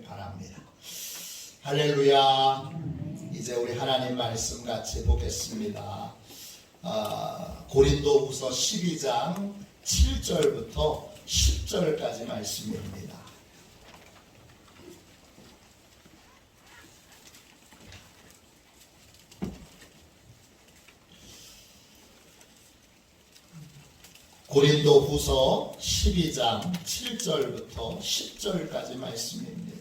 바랍니다. 할렐루야. 이제 우리 하나님 말씀 같이 보겠습니다. 고린도후서 12장 7절부터 10절까지 말씀입니다. 고린도후서 12장 7절부터 10절까지 말씀입니다.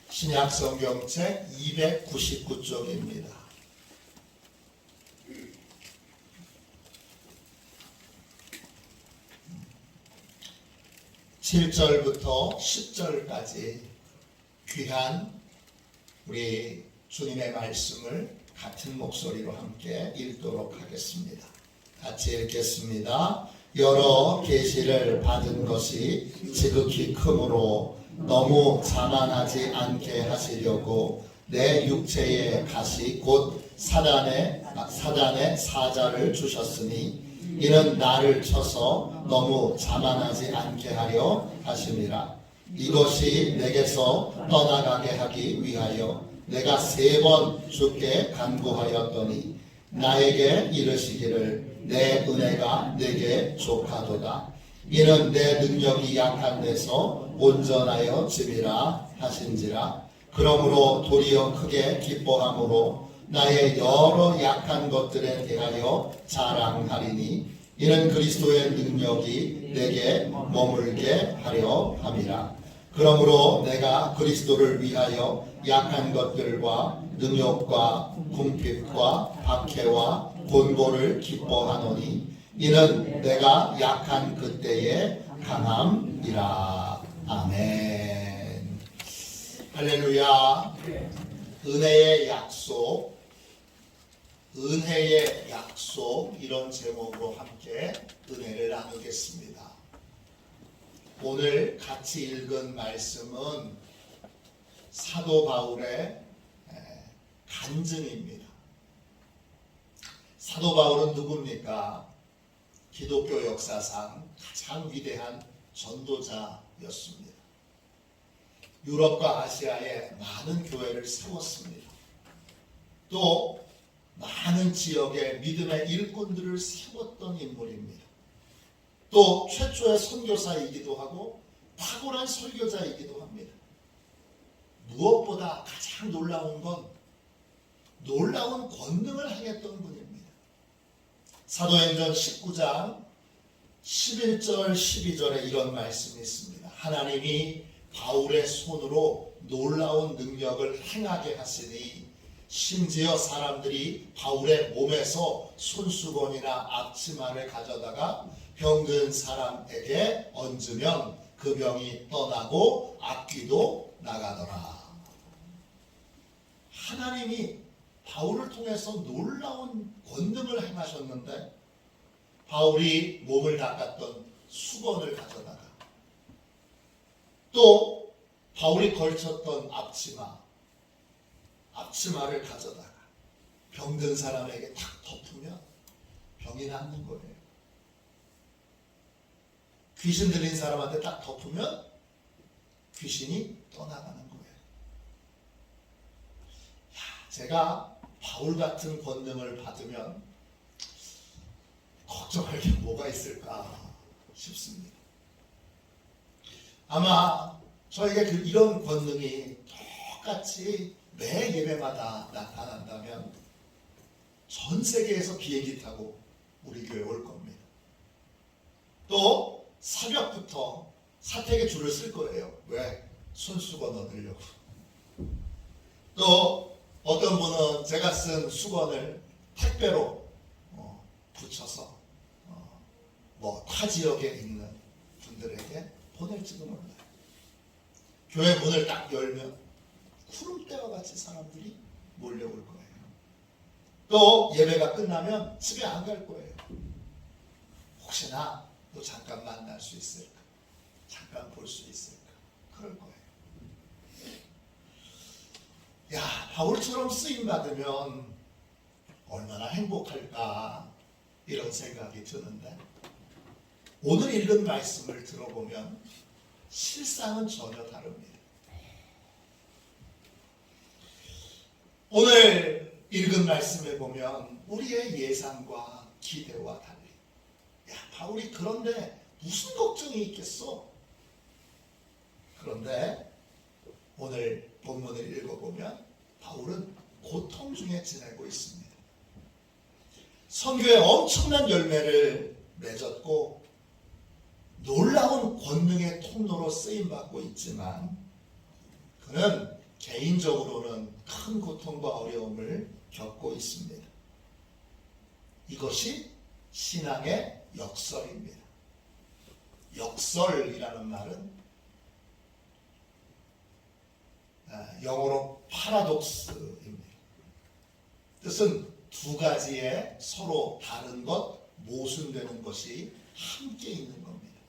신약성경책 299쪽입니다. (7절부터) (10절까지) 귀한 우리 주님의 말씀을 같은 목소리로 함께 읽도록 하겠습니다. 같이 읽겠습니다. 여러 계시를 받은 것이 지극히 크므로 너무 자만하지 않게 하시려고 내 육체에 가시 곧 사단의 사자를 주셨으니 이는 나를 쳐서 너무 자만하지 않게 하려 하심이라. 이것이 내게서 떠나가게 하기 위하여 내가 3번 주께 간구하였더니 나에게 이르시기를 내 은혜가 내게 족하도다. 이는 내 능력이 약한 데서 온전하여 짐이라 하신지라. 그러므로 도리어 크게 기뻐함으로 나의 여러 약한 것들에 대하여 자랑하리니 이는 그리스도의 능력이 내게 머물게 하려 함이라. 그러므로 내가 그리스도를 위하여 약한 것들과 능욕과 궁핍과 박해와 곤고를 기뻐하노니 이는 내가 약한 그때의 강함이라. 아멘. 할렐루야. 은혜의 약속, 은혜의 약속, 이런 제목으로 함께 은혜를 나누겠습니다. 오늘 같이 읽은 말씀은 사도 바울의 간증입니다. 사도 바울은 누굽니까? 기독교 역사상 가장 위대한 전도자였습니다. 유럽과 아시아에 많은 교회를 세웠습니다. 또 많은 지역에 믿음의 일꾼들을 세웠던 인물입니다. 또 최초의 선교사이기도 하고 탁월한 설교자이기도 합니다. 무엇보다 가장 놀라운 건 놀라운 권능을 행했던 분입니다. 사도행전 19장 11절 12절에 이런 말씀이 있습니다. 하나님이 바울의 손으로 놀라운 능력을 행하게 하시니 심지어 사람들이 바울의 몸에서 손수건이나 앞치마를 가져다가 병든 사람에게 얹으면 그 병이 떠나고 악귀도 나가더라. 하나님이 바울을 통해서 놀라운 권능을 행하셨는데 바울이 몸을 닦았던 수건을 가져다가 또 바울이 걸쳤던 앞치마를 가져다가 병든 사람에게 탁 덮으면 병이 낫는 거예요. 귀신 들린 사람한테 딱 덮으면 귀신이 떠나가는 거예요. 제가 바울 같은 권능을 받으면 걱정할 게 뭐가 있을까 싶습니다. 아마 저에게 이런 권능이 똑같이 매 예배마다 나타난다면 전 세계에서 비행기 타고 우리 교회에 올 겁니다. 또 새벽부터 사택에 줄을 쓸 거예요. 왜? 손수건 얻으려고. 또 어떤 분은 제가 쓴 수건을 택배로 붙여서 타 지역에 있는 분들에게 보낼지도 몰라요. 교회 문을 딱 열면 구름대와 같이 사람들이 몰려올 거예요. 또 예배가 끝나면 집에 안 갈 거예요. 혹시나 또 잠깐 만날 수 있을까? 잠깐 볼 수 있을까? 그럴 거예요. 바울처럼 쓰임받으면 얼마나 행복할까 이런 생각이 드는데 오늘 읽은 말씀을 들어보면 실상은 전혀 다릅니다. 오늘 읽은 말씀에 보면 우리의 예상과 기대와 달리, 야, 바울이 그런데 무슨 걱정이 있겠어? 그런데 오늘 본문을 읽어보면 바울은 고통 중에 지내고 있습니다. 선교에 엄청난 열매를 맺었고 놀라운 권능의 통로로 쓰임받고 있지만 그는 개인적으로는 큰 고통과 어려움을 겪고 있습니다. 이것이 신앙의 역설입니다. 역설이라는 말은 영어로 파라독스입니다. 뜻은 두 가지의 서로 다른 것, 모순되는 것이 함께 있는 겁니다.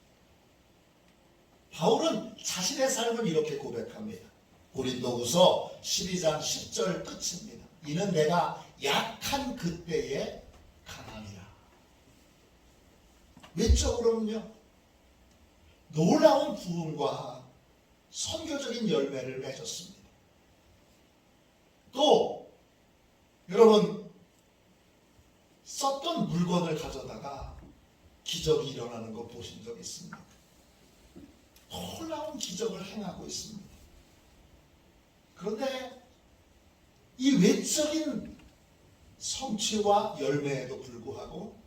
바울은 자신의 삶을 이렇게 고백합니다. 고린도후서 12장 10절 끝입니다. 이는 내가 약한 그때에 강함이라. 외적으로는요, 놀라운 부흥과 선교적인 열매를 맺었습니다. 또 여러분, 썼던 물건을 가져다가 기적이 일어나는 거 보신 적 있습니까? 놀라운 기적을 행하고 있습니다. 그런데 이 외적인 성취와 열매에도 불구하고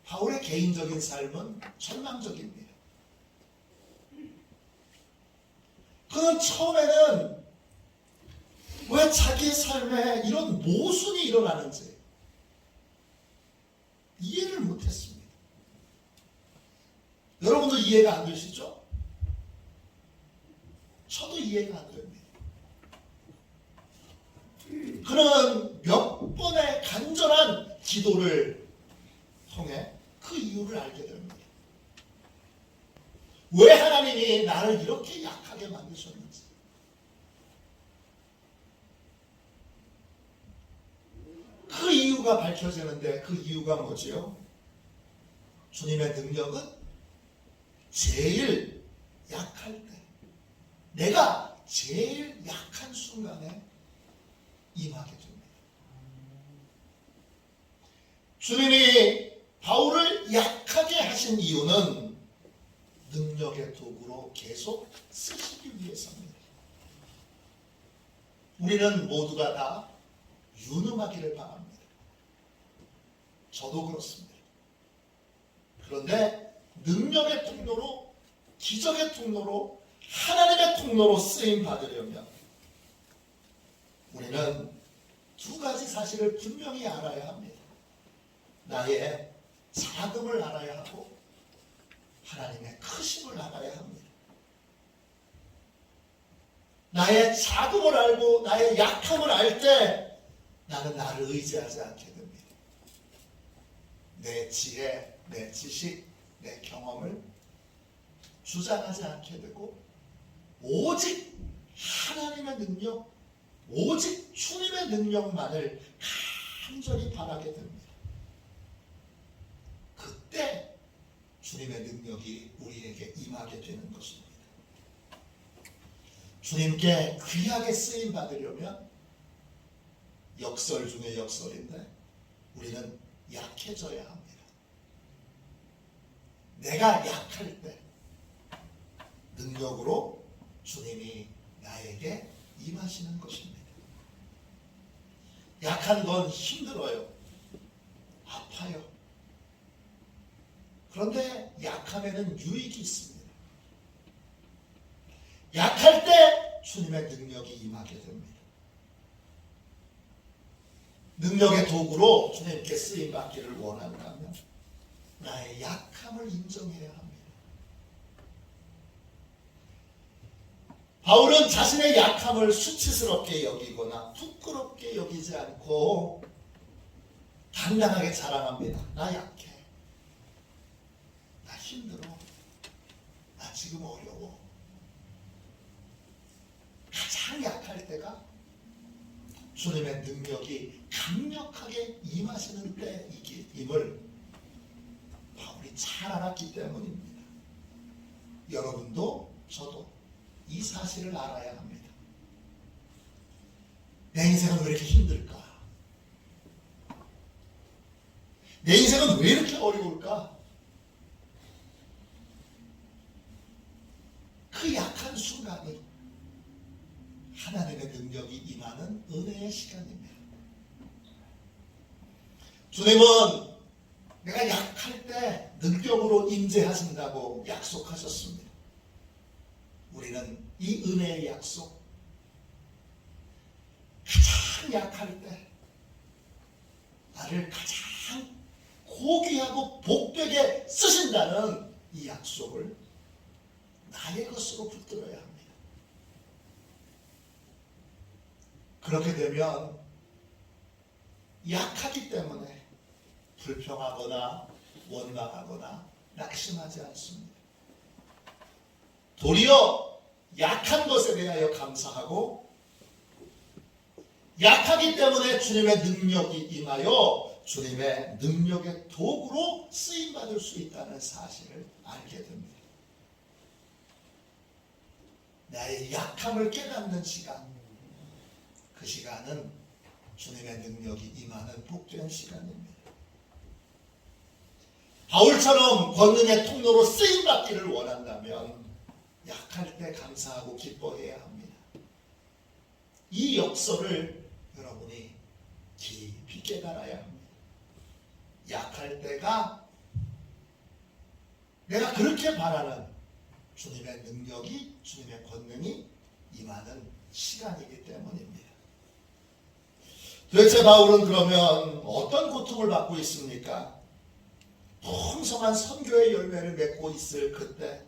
바울의 개인적인 삶은 절망적입니다. 그는 처음에는 왜 자기의 삶에 이런 모순이 일어나는지 이해를 못했습니다. 여러분도 이해가 안 되시죠? 저도 이해가 안 됩니다. 그는 몇 번의 간절한 기도를 통해 그 이유를 알게 됩니다. 왜 하나님이 나를 이렇게 약하게 만드셨는지. 그 이유가 밝혀지는데 그 이유가 뭐지요? 주님의 능력은 제일 약할 때, 내가 제일 약한 순간에 임하게 됩니다. 주님이 바울을 약하게 하신 이유는 능력의 도구로 계속 쓰시기 위해서입니다. 우리는 모두가 다 유능하기를 바랍니다. 저도 그렇습니다. 그런데 능력의 통로로, 기적의 통로로, 하나님의 통로로 쓰임 받으려면 우리는 두 가지 사실을 분명히 알아야 합니다. 나의 작음을 알아야 하고 하나님의 크심을 알아야 합니다. 나의 작음을 알고 나의 약함을 알 때 나는 나를 의지하지 않게 됩니다. 내 지혜, 내 지식, 내 경험을 주장하지 않게 되고 오직 하나님의 능력, 오직 주님의 능력만을 간절히 바라게 됩니다. 그때 주님의 능력이 우리에게 임하게 되는 것입니다. 주님께 귀하게 쓰임 받으려면 역설 중에 역설인데 우리는 약해져야 합니다. 내가 약할 때 능력으로 주님이 나에게 임하시는 것입니다. 약한 건 힘들어요. 아파요. 그런데 약함에는 유익이 있습니다. 약할 때 주님의 능력이 임하게 됩니다. 능력의 도구로 주님께 쓰임받기를 원한다면 나의 약함을 인정해야 합니다. 바울은 자신의 약함을 수치스럽게 여기거나 부끄럽게 여기지 않고 당당하게 자랑합니다. 나 약해. 나 힘들어. 나 지금 어려워. 가장 약할 때가 주님의 능력이 강력하게 임하시는 때임을 바울이 잘 알았기 때문입니다. 여러분도 저도 이 사실을 알아야 합니다. 내 인생은 왜 이렇게 힘들까? 내 인생은 왜 이렇게 어려울까? 그 약한 순간이 하나님의 능력이 임하는 은혜의 시간입니다. 주님은 내가 약할 때 능력으로 임재하신다고 약속하셨습니다. 우리는 이 은혜의 약속, 가장 약할 때 나를 가장 고귀하고 복되게 쓰신다는 이 약속을 나의 것으로 붙들어야 합니다. 그렇게 되면 약하기 때문에 불평하거나 원망하거나 낙심하지 않습니다. 도리어 약한 것에 대하여 감사하고 약하기 때문에 주님의 능력이 임하여 주님의 능력의 도구로 쓰임받을 수 있다는 사실을 알게 됩니다. 나의 약함을 깨닫는 시간, 그 시간은 주님의 능력이 임하는 복된 시간입니다. 바울처럼 권능의 통로로 쓰임받기를 원한다면 약할 때 감사하고 기뻐해야 합니다. 이 역설을 여러분이 깊이 깨달아야 합니다. 약할 때가 내가 그렇게 바라는 주님의 능력이, 주님의 권능이 임하는 시간이기 때문입니다. 도대체 바울은 그러면 어떤 고통을 받고 있습니까? 풍성한 선교의 열매를 맺고 있을 그때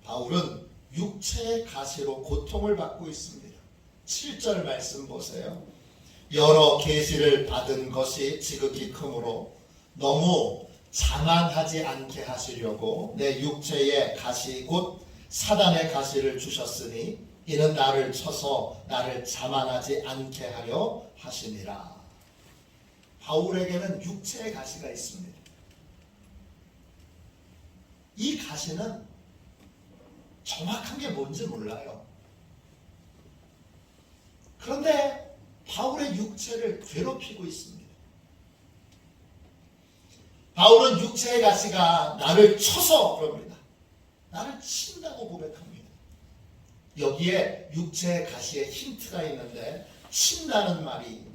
바울은 육체의 가시로 고통을 받고 있습니다. 7절 말씀 보세요. 여러 계시를 받은 것이 지극히 크므로 너무 자만하지 않게 하시려고 내 육체의 가시 곧 사단의 가시를 주셨으니 이는 나를 쳐서 나를 자만하지 않게 하려 하심이라. 바울에게는 육체의 가시가 있습니다. 이 가시는 정확한 게 뭔지 몰라요. 그런데 바울의 육체를 괴롭히고 있습니다. 바울은 육체의 가시가 나를 쳐서 그럽니다. 나를 친다고 고백합니다. 여기에 육체의 가시에 힌트가 있는데 친다는 말이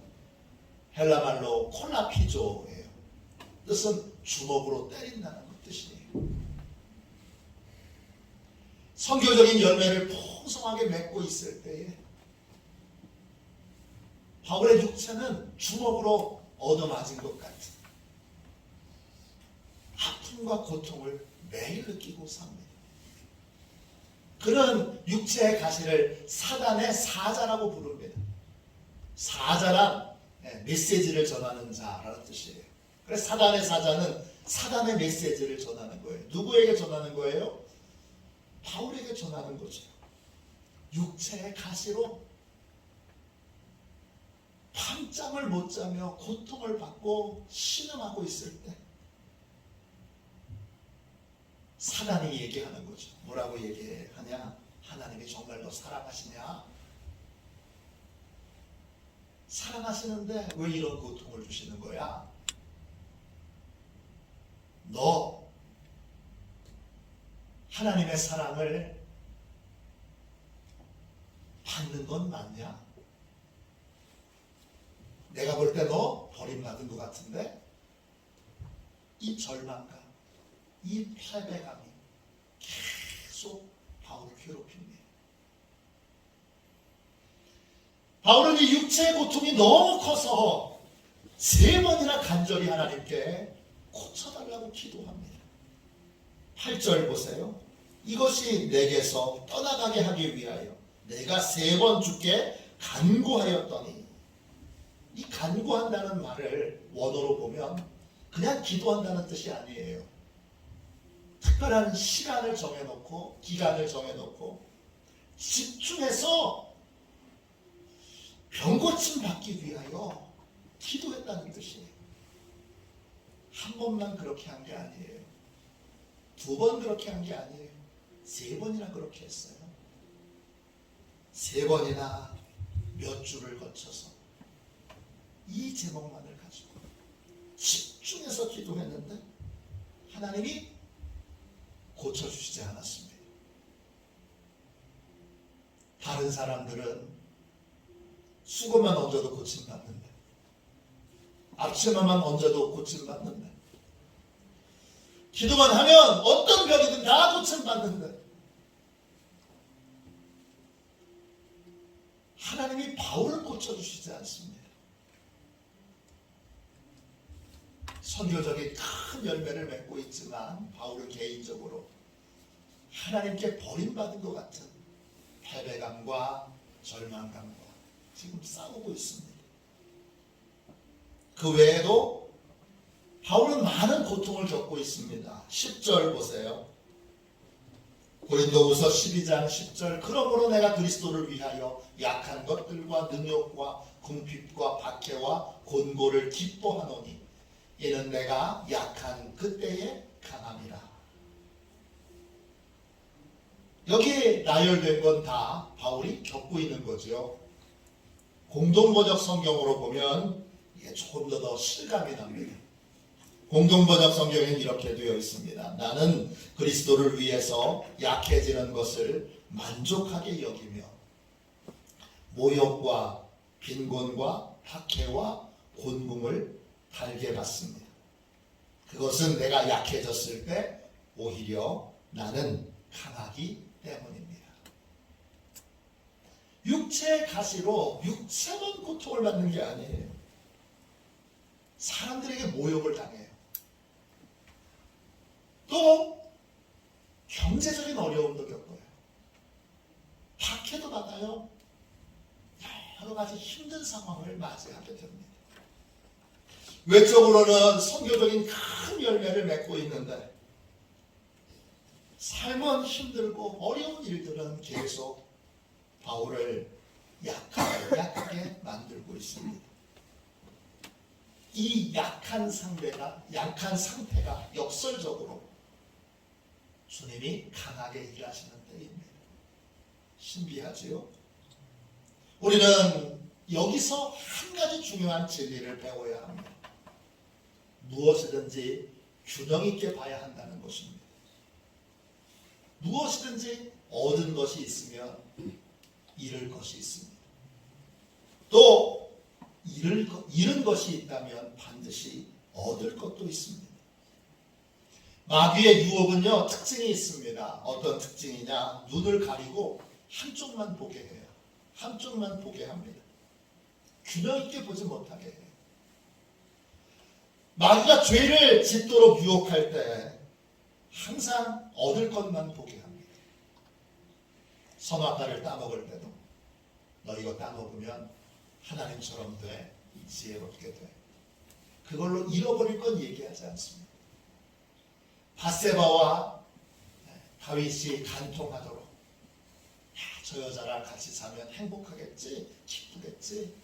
헬라말로 콜라피조예요. 뜻은 주먹으로 때린다는 뜻이에요. 선교적인 열매를 풍성하게 맺고 있을 때에 바울의 육체는 주먹으로 얻어맞은 것 같은 아픔과 고통을 매일 느끼고 삽니다. 그는 육체의 가시를 사단의 사자라고 부릅니다. 사자란 메시지를 전하는 자라는 뜻이에요. 그래서 사단의 사자는 사단의 메시지를 전하는 거예요. 누구에게 전하는 거예요? 바울에게 전하는 거죠. 육체의 가시로 밤잠을 못 자며 고통을 받고 신음하고 있을 때 사단이 얘기하는 거죠. 뭐라고 얘기하냐? 하나님이 정말 너 사랑하시냐? 사랑하시는데 왜 이런 고통을 주시는 거야? 너 하나님의 사랑을 받는 건 맞냐? 내가 볼 때 너 버림받은 것 같은데? 이 절망감, 이 패배감이 계속 바울을 괴롭힙니다. 바울은 이 육체의 고통이 너무 커서 3번이나 간절히 하나님께 고쳐달라고 기도합니다. 8절 보세요. 이것이 내게서 떠나가게 하기 위하여 내가 3번 주께 간구하였더니, 이 간구한다는 말을 원어로 보면 그냥 기도한다는 뜻이 아니에요. 특별한 시간을 정해놓고 기간을 정해놓고 집중해서 병고침 받기 위하여 기도했다는 뜻이에요. 한 번만 그렇게 한 게 아니에요. 2번 그렇게 한 게 아니에요. 3번이나 그렇게 했어요. 3번이나 몇 주를 거쳐서 이 제목만을 가지고 집중해서 기도했는데 하나님이 고쳐주시지 않았습니다. 다른 사람들은 수건만 얹어도 고침받는데, 앞치마만 얹어도 고침받는데, 기도만 하면 어떤 병이든 다 고침받는데, 하나님이 바울을 고쳐주시지 않습니다. 선교적인 큰 열매를 맺고 있지만 바울은 개인적으로 하나님께 버림받은 것 같은 패배감과 절망감과 지금 싸우고 있습니다. 그 외에도 바울은 많은 고통을 겪고 있습니다. 10절 보세요. 고린도후서 12장 10절. 그러므로 내가 그리스도를 위하여 약한 것들과 능욕과 궁핍과 박해와 곤고를 기뻐하노니 이는 내가 약한 그때에 강함이라. 여기에 나열된 건 다 바울이 겪고 있는 거죠. 공동번역 성경으로 보면 이게 조금 더 실감이 납니다. 공동번역 성경에는 이렇게 되어 있습니다. 나는 그리스도를 위해서 약해지는 것을 만족하게 여기며 모욕과 빈곤과 박해와 곤궁을 달게 받습니다. 그것은 내가 약해졌을 때 오히려 나는 강하기 때문입니다. 육체의 가시로 육체만 고통을 받는 게 아니에요. 사람들에게 모욕을 당해요. 또 경제적인 어려움도 겪어요. 박해도 받아요. 여러 가지 힘든 상황을 맞이하게 됩니다. 외적으로는 선교적인 큰 열매를 맺고 있는데 삶은 힘들고 어려운 일들은 계속 바울을 약하게 만들고 있습니다. 이 약한 상태가 역설적으로 주님이 강하게 일하시는 때입니다. 신비하지요? 우리는 여기서 한 가지 중요한 진리를 배워야 합니다. 무엇이든지 균형 있게 봐야 한다는 것입니다. 무엇이든지 얻은 것이 있으면 잃을 것이 있습니다. 또 잃은 것이 있다면 반드시 얻을 것도 있습니다. 마귀의 유혹은요, 특징이 있습니다. 어떤 특징이냐? 눈을 가리고 한쪽만 보게 해요. 한쪽만 보게 합니다. 균형 있게 보지 못하게 해요. 마귀가 죄를 짓도록 유혹할 때 항상 얻을 것만 보게 합니다. 선악과를 따먹을 때도 너 이거 따먹으면 하나님처럼 돼, 지혜롭게 돼. 그걸로 잃어버릴 건 얘기하지 않습니다. 밧세바와 다윗이 간통하도록 저 여자랑 같이 사면 행복하겠지, 기쁘겠지,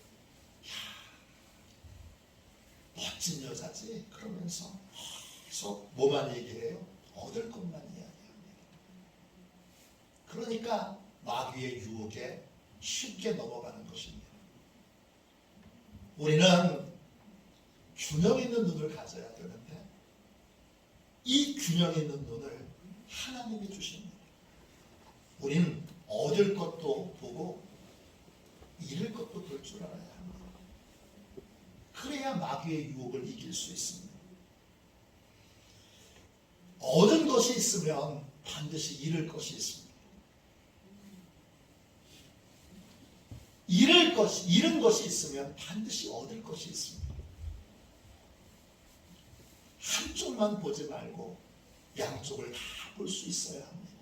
멋진 여자지, 그러면서 계속 뭐만 얘기해요? 얻을 것만 이야기합니다. 그러니까 마귀의 유혹에 쉽게 넘어가는 것입니다. 우리는 균형 있는 눈을 가져야 되는데 이 균형 있는 눈을 하나님이 주십니다. 우리는 얻을 것도 보고 잃을 것도 볼 줄 알아야 합니다. 그래야 마귀의 유혹을 이길 수 있습니다. 얻은 것이 있으면 반드시 잃을 것이 있습니다. 잃은 것이 있으면 반드시 얻을 것이 있습니다. 한쪽만 보지 말고 양쪽을 다 볼 수 있어야 합니다.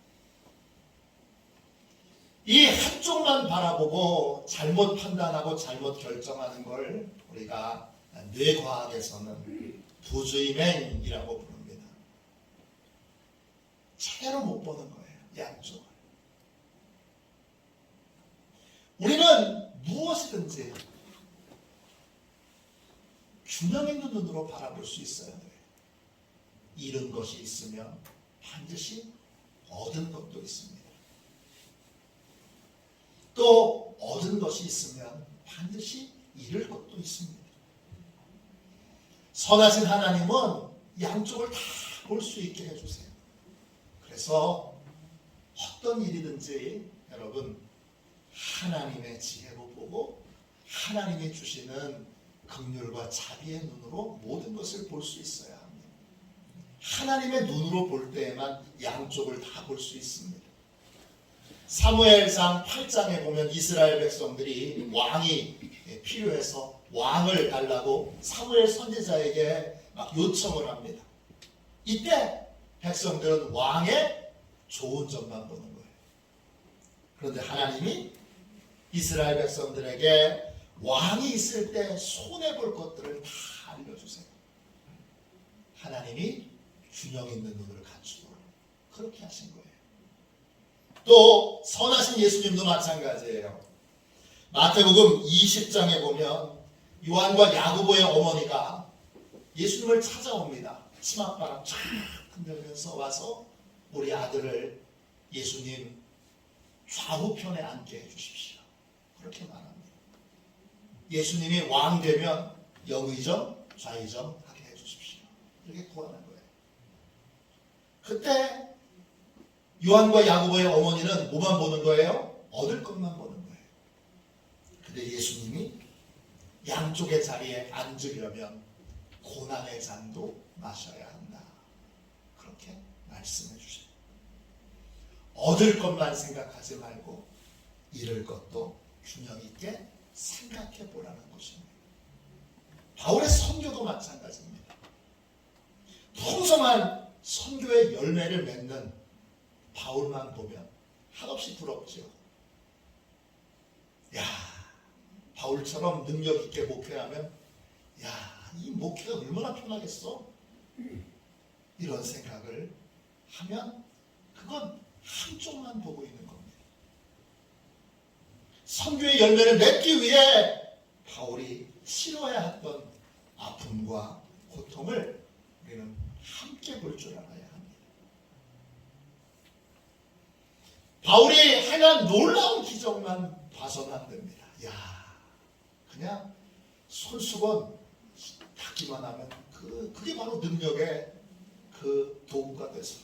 이 한쪽만 바라보고 잘못 판단하고 잘못 결정하는 걸 우리가 뇌과학에서는 부주의맹이라고 부릅니다. 제대로 못 보는 거예요. 양쪽을. 우리는 무엇이든지 균형 있는 눈으로 바라볼 수 있어야 돼요. 잃은 것이 있으면 반드시 얻은 것도 있습니다. 또 얻은 것이 있으면 반드시 잃을 것도 있습니다. 선하신 하나님은 양쪽을 다 볼 수 있게 해주세요. 그래서 어떤 일이든지 여러분 하나님의 지혜로 보고 하나님이 주시는 긍휼과 자비의 눈으로 모든 것을 볼 수 있어야 합니다. 하나님의 눈으로 볼 때에만 양쪽을 다 볼 수 있습니다. 사무엘상 8장에 보면 이스라엘 백성들이 왕이 필요해서 왕을 달라고 사무엘 선지자에게 막 요청을 합니다. 이때 백성들은 왕의 좋은 점만 보는 거예요. 그런데 하나님이 이스라엘 백성들에게 왕이 있을 때 손해볼 것들을 다 알려주세요. 하나님이 균형 있는 눈을 갖추도록 그렇게 하신 거예요. 또 선하신 예수님도 마찬가지예요. 마태복음 20장에 보면 요한과 야고보의 어머니가 예수님을 찾아옵니다. 치맛바람 쫙 흔들면서 와서 우리 아들을 예수님 좌우편에 앉게 해주십시오. 그렇게 말합니다. 예수님이 왕 되면 영의정, 좌의정 하게 해주십시오. 이렇게 구하는 거예요. 그때 요한과 야고보의 어머니는 뭐만 보는 거예요? 얻을 것만 보는 거예요. 근데 예수님이 양쪽의 자리에 앉으려면 고난의 잔도 마셔야 한다. 그렇게 말씀해 주세요. 얻을 것만 생각하지 말고 잃을 것도 균형 있게 생각해 보라는 것입니다. 바울의 선교도 마찬가지입니다. 풍성한 선교의 열매를 맺는 바울만 보면 한없이 부럽죠. 야, 바울처럼 능력 있게 목회하면 야, 이 목회가 얼마나 편하겠어? 이런 생각을 하면 그건 한쪽만 보고 있는 겁니다. 선교의 열매를 맺기 위해 바울이 치러야 했던 아픔과 고통을 우리는 함께 볼 줄 알아야 합니다. 바울이 행한 놀라운 기적만 봐서는 안 됩니다. 야, 그냥 손수건 닦기만 하면 그게 바로 능력의 그 도구가 돼서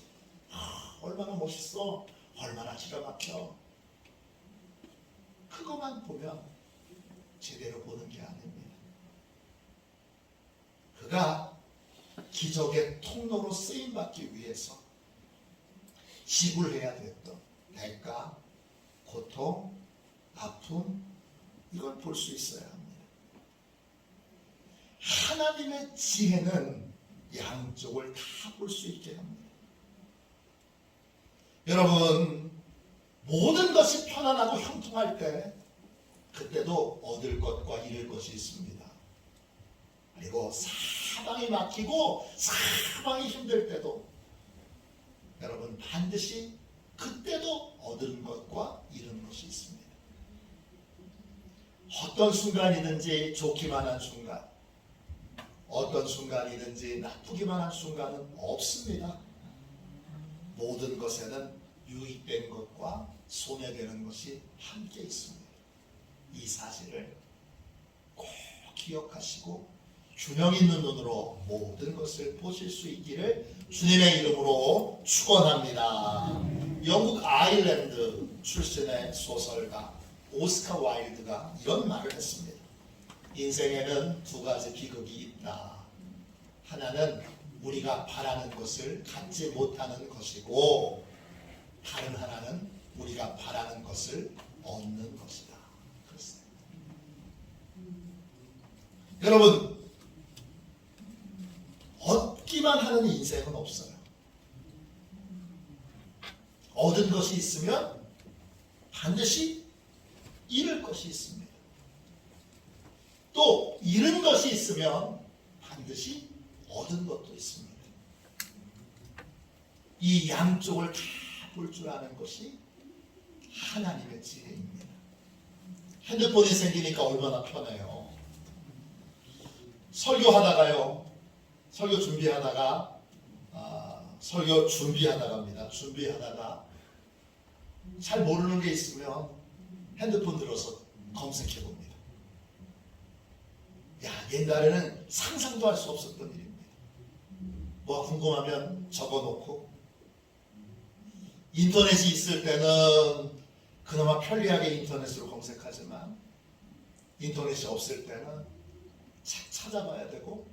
얼마나 멋있어, 얼마나 기가 막혀. 그것만 보면 제대로 보는 게 아닙니다. 그가 기적의 통로로 쓰임받기 위해서 지불해야 됐던 대가, 고통, 아픔, 이걸 볼 수 있어야 합니다. 하나님의 지혜는 양쪽을 다 볼 수 있게 합니다. 여러분, 모든 것이 편안하고 형통할 때 그때도 얻을 것과 잃을 것이 있습니다. 그리고 사방이 막히고 사방이 힘들 때도 여러분 반드시 그때도 얻은 것과 잃은 것이 있습니다. 어떤 순간이든지 좋기만 한 순간, 어떤 순간이든지 나쁘기만 한 순간은 없습니다. 모든 것에는 유익된 것과 손해되는 것이 함께 있습니다. 이 사실을 꼭 기억하시고 균형 있는 눈으로 모든 것을 보실 수 있기를 주님의 이름으로 축원합니다. 영국 아일랜드 출신의 소설가 오스카 와일드가 이런 말을 했습니다. 인생에는 두 가지 비극이 있다. 하나는 우리가 바라는 것을 갖지 못하는 것이고, 다른 하나는 우리가 바라는 것을 얻는 것이다. 그렇습니다. 여러분, 얻기만 하는 인생은 없어요. 얻은 것이 있으면 반드시 잃을 것이 있습니다. 또 잃은 것이 있으면 반드시 얻은 것도 있습니다. 이 양쪽을 다 볼 줄 아는 것이 하나님의 지혜입니다. 핸드폰이 생기니까 얼마나 편해요. 설교하다가요, 설교 준비하다가 설교 준비하다갑니다. 준비하다가 잘 모르는 게 있으면 핸드폰 들어서 검색해 봅니다. 야, 옛날에는 상상도 할 수 없었던 일입니다. 뭐 궁금하면 적어놓고, 인터넷이 있을 때는 그나마 편리하게 인터넷으로 검색하지만 인터넷이 없을 때는 책 찾아봐야 되고,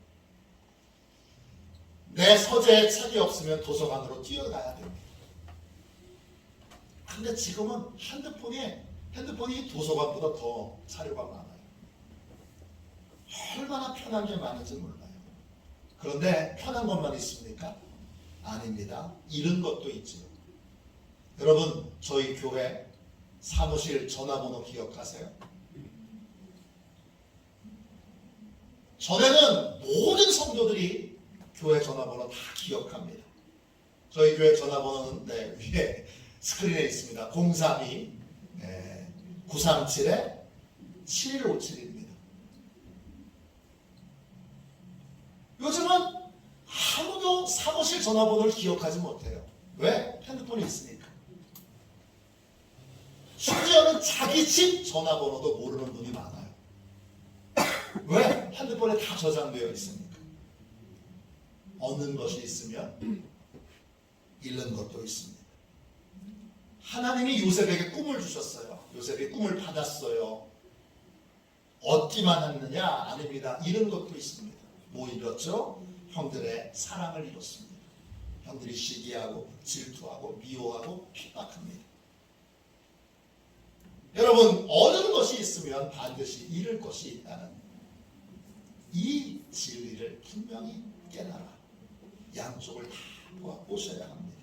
내 서재에 책이 없으면 도서관으로 뛰어가야 됩니다. 근데 지금은 핸드폰이 도서관보다 더 자료가 많아요. 얼마나 편한 게 많은지 몰라요. 그런데 편한 것만 있습니까? 아닙니다. 잃은 것도 있지요. 여러분, 저희 교회 사무실 전화번호 기억하세요? 전에는 모든 성도들이 교회 전화번호 다 기억합니다. 저희 교회 전화번호는 위에 스크린에 있습니다. 032-937-7157입니다. 요즘은 아무도 사무실 전화번호를 기억하지 못해요. 왜? 핸드폰이 있으니까. 심지어는 자기 집 전화번호도 모르는 분이 많아요. 왜? 핸드폰에 다 저장되어 있으니까. 얻는 것이 있으면 잃는 것도 있습니다. 하나님이 요셉에게 꿈을 주셨어요. 요셉이 꿈을 받았어요. 얻기만 했느냐? 아닙니다. 잃은 것도 있습니다. 뭐 잃었죠? 형들의 사랑을 잃었습니다. 형들이 시기하고 질투하고 미워하고 핍박합니다. 여러분, 얻은 것이 있으면 반드시 잃을 것이 있다는 이 진리를 분명히 깨달아 양쪽을 다 보셔야 합니다.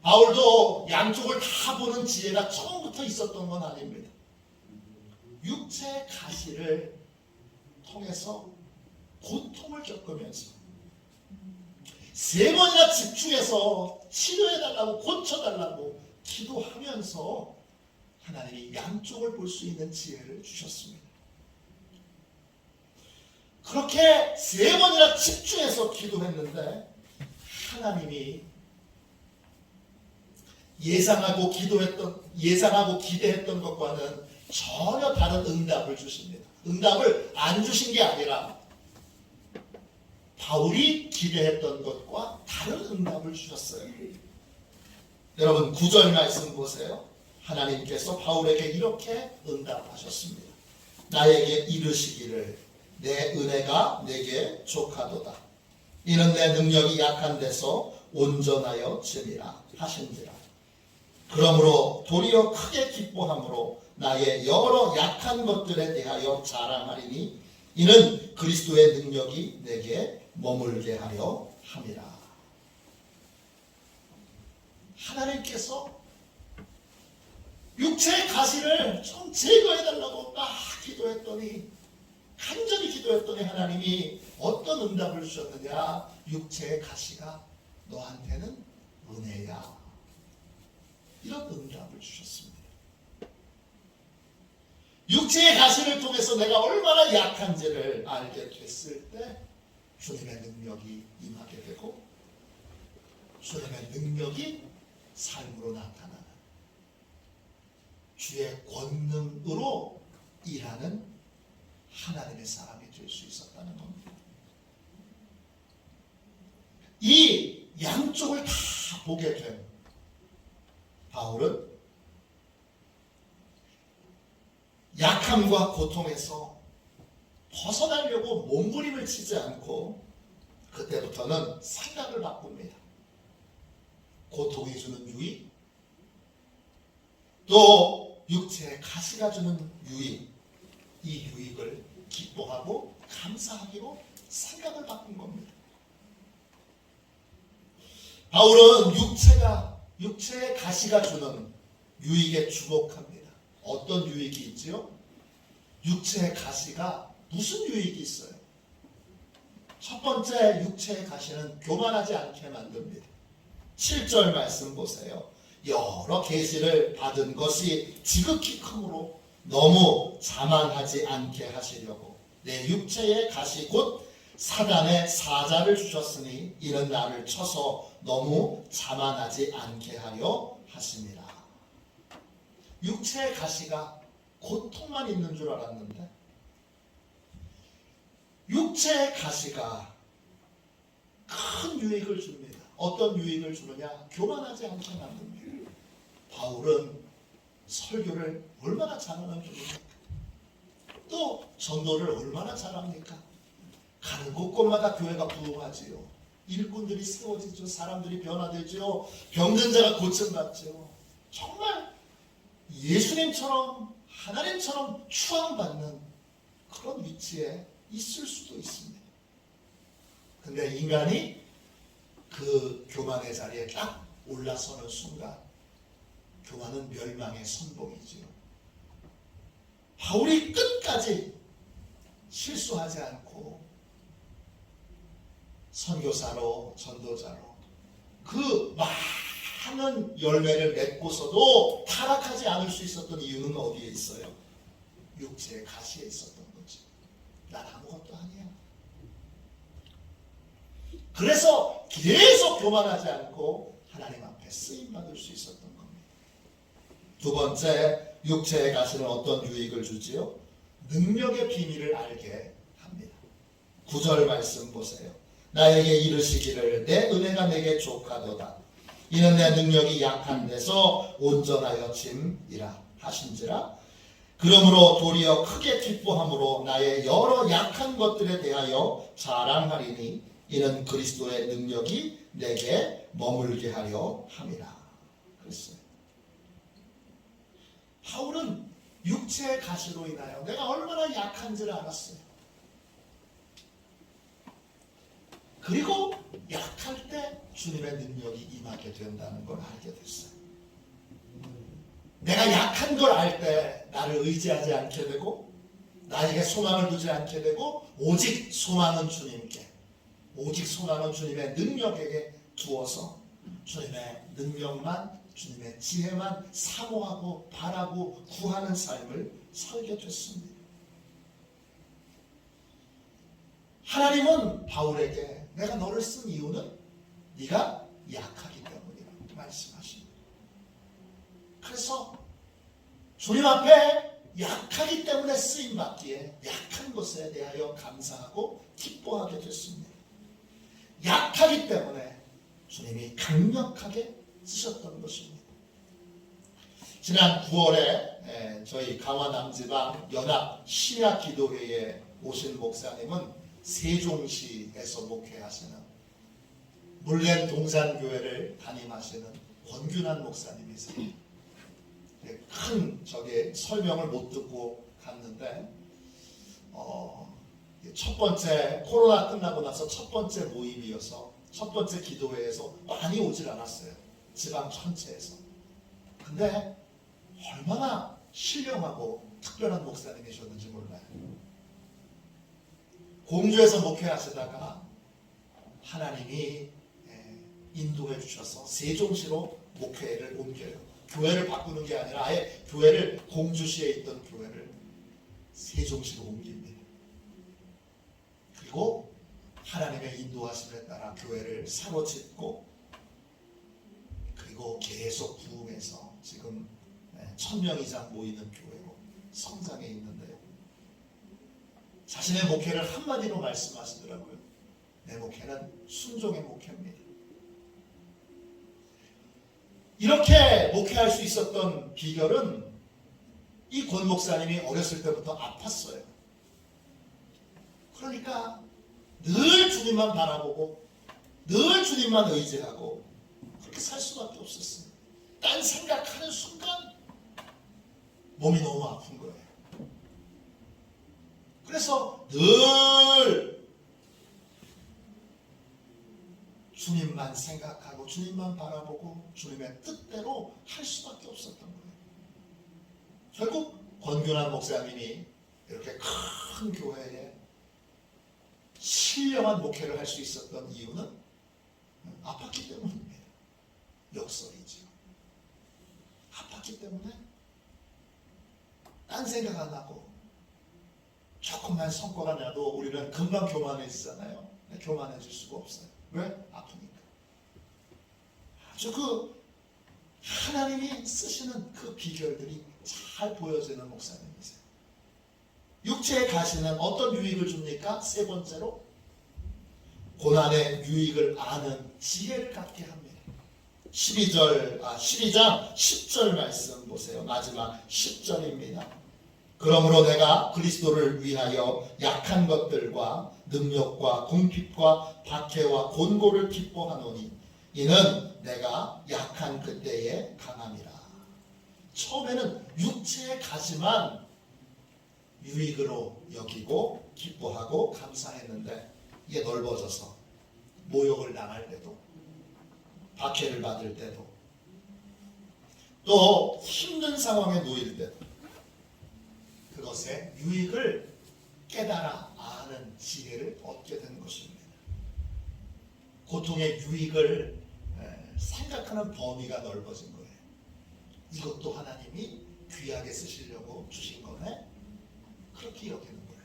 바울도 양쪽을 다 보는 지혜가 처음부터 있었던 건 아닙니다. 육체의 가시를 통해서 고통을 겪으면서 3번이나 집중해서 치료해달라고 고쳐달라고 기도하면서 하나님이 양쪽을 볼 수 있는 지혜를 주셨습니다. 그렇게 3번이나 집중해서 기도했는데 하나님이 예상하고 기대했던 것과는 전혀 다른 응답을 주십니다. 응답을 안 주신 게 아니라 바울이 기대했던 것과 다른 응답을 주셨어요. 여러분 9절 말씀 보세요. 하나님께서 바울에게 이렇게 응답하셨습니다. 나에게 이르시기를 내 은혜가 내게 족하도다. 이는 내 능력이 약한 데서 온전하여 짐이라 하신지라. 그러므로 도리어 크게 기뻐함으로 나의 여러 약한 것들에 대하여 자랑하리니 이는 그리스도의 능력이 내게 머물게 하려 함이라. 하나님께서 육체의 가시를 좀 제거해달라고 막 기도했더니, 간절히 기도했더니 하나님이 어떤 응답을 주셨느냐? 육체의 가시가 너한테는 은혜야. 이런 응답을 주셨습니다. 육체의 가시를 통해서 내가 얼마나 약한지를 알게 됐을 때 주님의 능력이 임하게 되고 주님의 능력이 삶으로 나타나는 주의 권능으로 일하는 하나님의 사람이 될 수 있었다는 겁니다. 이 양쪽을 다 보게 된 바울은 약함과 고통에서 벗어나려고 몸부림을 치지 않고 그때부터는 생각을 바꿉니다. 고통이 주는 유익, 또 육체의 가시가 주는 유익, 이 유익을 기뻐하고 감사하기로 생각을 바꾼 겁니다. 바울은 육체의 가시가 주는 유익에 주목합니다. 어떤 유익이 있지요? 육체의 가시가 무슨 유익이 있어요? 첫 번째, 육체의 가시는 교만하지 않게 만듭니다. 7절 말씀 보세요. 여러 계시를 받은 것이 지극히 크므로 너무 자만하지 않게 하시려고 내 육체의 가시 곧 사단의 사자를 주셨으니 이는 나를 쳐서 너무 자만하지 않게 하려 하심이라. 육체의 가시가 고통만 있는 줄 알았는데 육체의 가시가 큰 유익을 줍니다. 어떤 유익을 주느냐? 교만하지 않게 만듭니다. 바울은 설교를 얼마나 잘하는 분입니까? 또 전도를 얼마나 잘합니까? 가는 곳곳마다 교회가 부흥하지요. 일꾼들이 세워지죠. 사람들이 변화되죠. 병든 자가 고침받죠. 정말 예수님처럼 하나님처럼 추앙받는 그런 위치에 있을 수도 있습니다. 근데 인간이 그 교만의 자리에 딱 올라서는 순간 교만은 멸망의 선봉이지요. 바울이 끝까지 실수하지 않고 선교사로 전도자로 그 많은 열매를 맺고서도 타락하지 않을 수 있었던 이유는 어디에 있어요? 육체의 가시에 있었던 거지. 난 아무것도 아니야. 그래서 계속 교만하지 않고 하나님 앞에 쓰임받을 수 있었던 겁니다. 두 번째, 육체의 가시는 어떤 유익을 주지요? 능력의 비밀을 알게 합니다. 9절 말씀 보세요. 나에게 이르시기를 내 은혜가 내게 족하도다. 이는 내 능력이 약한 데서 온전하여 짐이라 하신지라. 그러므로 도리어 크게 기뻐함으로 나의 여러 약한 것들에 대하여 자랑하리니 이는 그리스도의 능력이 내게 머물게 하려 함이라. 그랬어요. 바울은 육체의 가시로 인하여 내가 얼마나 약한지를 알았어요. 그리고 약할 때 주님의 능력이 임하게 된다는 걸 알게 됐어요. 내가 약한 걸 알 때 나를 의지하지 않게 되고 나에게 소망을 두지 않게 되고 오직 소망은 주님께, 오직 소망은 주님의 능력에게 두어서 주님의 능력만, 주님의 지혜만 사모하고 바라고 구하는 삶을 살게 됐습니다. 하나님은 바울에게 내가 너를 쓴 이유는 네가 약하기 때문이라고 말씀하십니다. 그래서 주님 앞에 약하기 때문에 쓰임받기에 약한 것에 대하여 감사하고 기뻐하게 됐습니다. 약하기 때문에 주님이 강력하게 쓰셨던 것입니다. 지난 9월에 저희 강화 남지방 연합 심야 기도회에 오신 목사님은 세종시에서 목회하시는 물렘 동산교회를 담임하시는 권균한 목사님이세요. 큰 설명을 못 듣고 갔는데 첫 번째 코로나 끝나고 나서 첫 번째 모임이어서 첫 번째 기도회에서 많이 오질 않았어요. 지방 전체에서. 근데 얼마나 신령하고 특별한 목사님이셨는지 몰라요. 공주에서 목회하시다가 하나님이 인도해 주셔서 세종시로 목회를 옮겨요. 교회를 바꾸는 게 아니라 아예 교회를, 공주시에 있던 교회를 세종시로 옮깁니다. 그리고 하나님의 인도하심에 따라 교회를 새로 짓고 그리고 계속 부흥해서 지금 1000명 이상 모이는 교회로 성장해 있는데요. 자신의 목회를 한마디로 말씀하시더라고요. 내 목회는 순종의 목회입니다. 이렇게 목회할 수 있었던 비결은 이 권 목사님이 어렸을 때부터 아팠어요. 그러니까 늘 주님만 바라보고 늘 주님만 의지하고 그렇게 살 수밖에 없었어요. 딴 생각하는 순간 몸이 너무 아픈 거예요. 그래서 늘 주님만 생각하고 주님만 바라보고 주님의 뜻대로 할 수밖에 없었던 거예요. 결국 권균한 목사님이 이렇게 큰 교회에 신령한 목회를 할 수 있었던 이유는 아팠기 때문입니다. 역설이죠. 아팠기 때문에 딴 생각 안 하고 조금만 성과가 나도 우리는 금방 교만해지잖아요. 교만해질 수가 없어요. 왜? 아프니까. 아주 그 하나님이 쓰시는 그 비결들이 잘 보여지는 목사님이세요. 육체의 가시는 어떤 유익을 줍니까? 세 번째로 고난의 유익을 아는 지혜를 갖게 합니다. 12장 10절 말씀 보세요. 마지막 10절입니다. 그러므로 내가 그리스도를 위하여 약한 것들과 능력과 궁핍과 박해와 곤고를 기뻐하노니 이는 내가 약한 그때에 강함이라. 처음에는 육체의 가시만 유익으로 여기고 기뻐하고 감사했는데 이게 넓어져서 모욕을 당할 때도 박해를 받을 때도 또 힘든 상황에 놓일 때도 그것의 유익을 깨달아 아는 지혜를 얻게 된 것입니다. 고통의 유익을 생각하는 범위가 넓어진 거예요. 이것도 하나님이 귀하게 쓰시려고 주신 거네. 그렇게 여기는 거예요.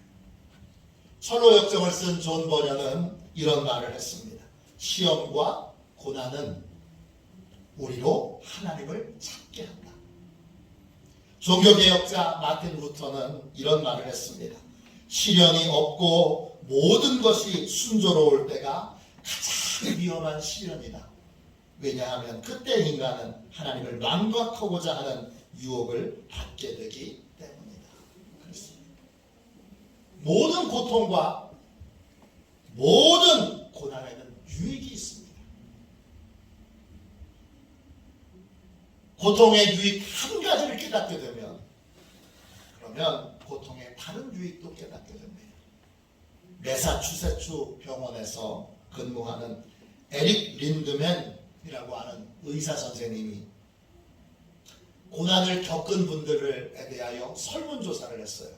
철로 역정을 쓴 존 버녀는 이런 말을 했습니다. 시험과 고난은 우리로 하나님을 찾게 한다. 종교개혁자 마틴 루터는 이런 말을 했습니다. 시련이 없고 모든 것이 순조로울 때가 가장 위험한 시련이다. 왜냐하면 그때 인간은 하나님을 망각하고자 하는 유혹을 받게 되기 때문이다. 그렇습니다. 모든 고통과 모든 고난에는 유익이 있습니다. 고통의 유익 한 가지를 깨닫게 되면 그러면 고통의 다른 유익도 깨닫게 됩니다. 매사추세츠 병원에서 근무하는 에릭 린드맨이라고 하는 의사 선생님이 고난을 겪은 분들에 대하여 설문조사를 했어요.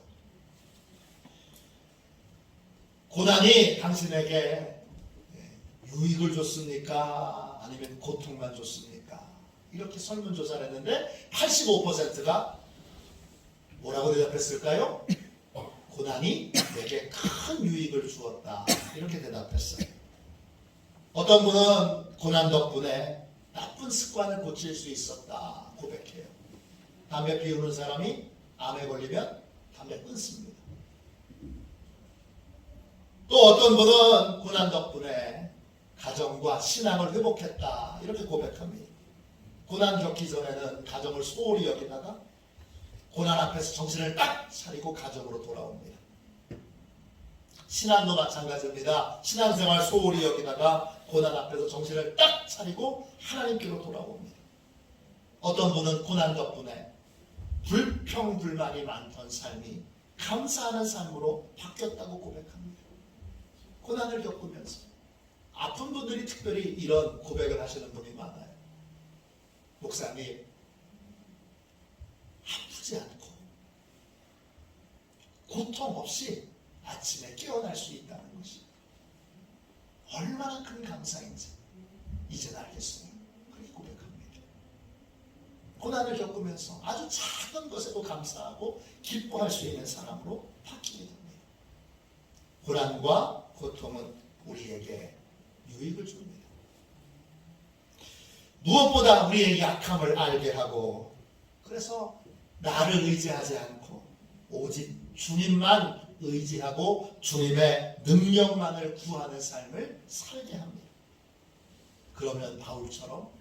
고난이 당신에게 유익을 줬습니까? 아니면 고통만 줬습니까? 이렇게 설문조사를 했는데 85%가 뭐라고 대답했을까요? 고난이 내게 큰 유익을 주었다. 이렇게 대답했어요. 어떤 분은 고난 덕분에 나쁜 습관을 고칠 수 있었다 고백해요. 담배 피우는 사람이 암에 걸리면 담배 끊습니다. 또 어떤 분은 고난 덕분에 가정과 신앙을 회복했다 이렇게 고백합니다. 고난 겪기 전에는 가정을 소홀히 여기다가 고난 앞에서 정신을 딱 차리고 가정으로 돌아옵니다. 신앙도 마찬가지입니다. 신앙생활 소홀히 여기다가 고난 앞에서 정신을 딱 차리고 하나님께로 돌아옵니다. 어떤 분은 고난 덕분에 불평불만이 많던 삶이 감사하는 삶으로 바뀌었다고 고백합니다. 고난을 겪으면서 아픈 분들이 특별히 이런 고백을 하시는 분이 많아요. 목사님, 아프지 않고 고통 없이 아침에 깨어날 수 있다는 것이 얼마나 큰 감사인지 이제 알겠어요. 그렇게 고백합니다. 고난을 겪으면서 아주 작은 것에도 감사하고 기뻐할 수 있는 사람으로 바뀌게 됩니다. 고난과 고통은 우리에게 유익을 줍니다. 무엇보다 우리의 약함을 알게 하고 그래서 나를 의지하지 않고 오직 주님만 의지하고 주님의 능력만을 구하는 삶을 살게 합니다. 그러면 바울처럼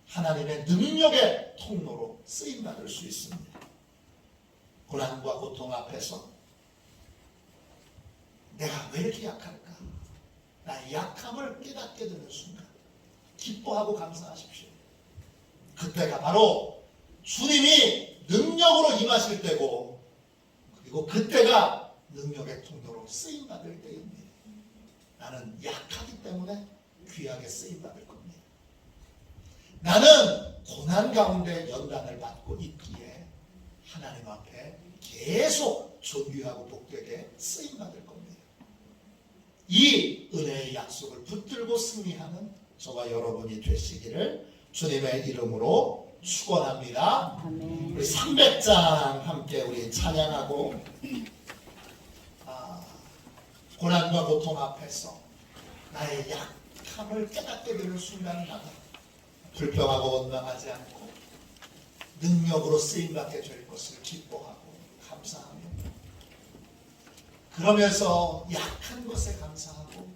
하나님의 능력의 통로로 쓰임받을 수 있습니다. 고난과 고통 앞에서 내가 왜 이렇게 약할까? 나의 약함을 깨닫게 되는 순간 기뻐하고 감사하십시오. 그때가 바로 주님이 능력으로 임하실 때고 그리고 그때가 능력의 통로로 쓰임받을 때입니다. 나는 약하기 때문에 귀하게 쓰임받을 겁니다. 나는 고난 가운데 연단을 받고 있기에 하나님 앞에 계속 존귀하고 복되게 쓰임받을 겁니다. 이 은혜의 약속을 붙들고 승리하는 저와 여러분이 되시기를 주님의 이름으로 축원합니다. 아멘. 우리 300장 함께 우리 찬양하고 고난과 고통 앞에서 나의 약함을 깨닫게 되는 순간마다 불평하고 원망하지 않고 능력으로 쓰임받게 될 것을 기뻐하고 감사하며, 그러면서 약한 것에 감사하고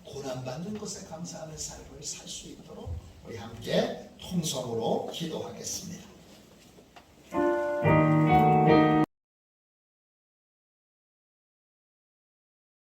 고난받는 것에 감사하는 삶을 살 수 있도록 우리 함께 통성으로 기도하겠습니다.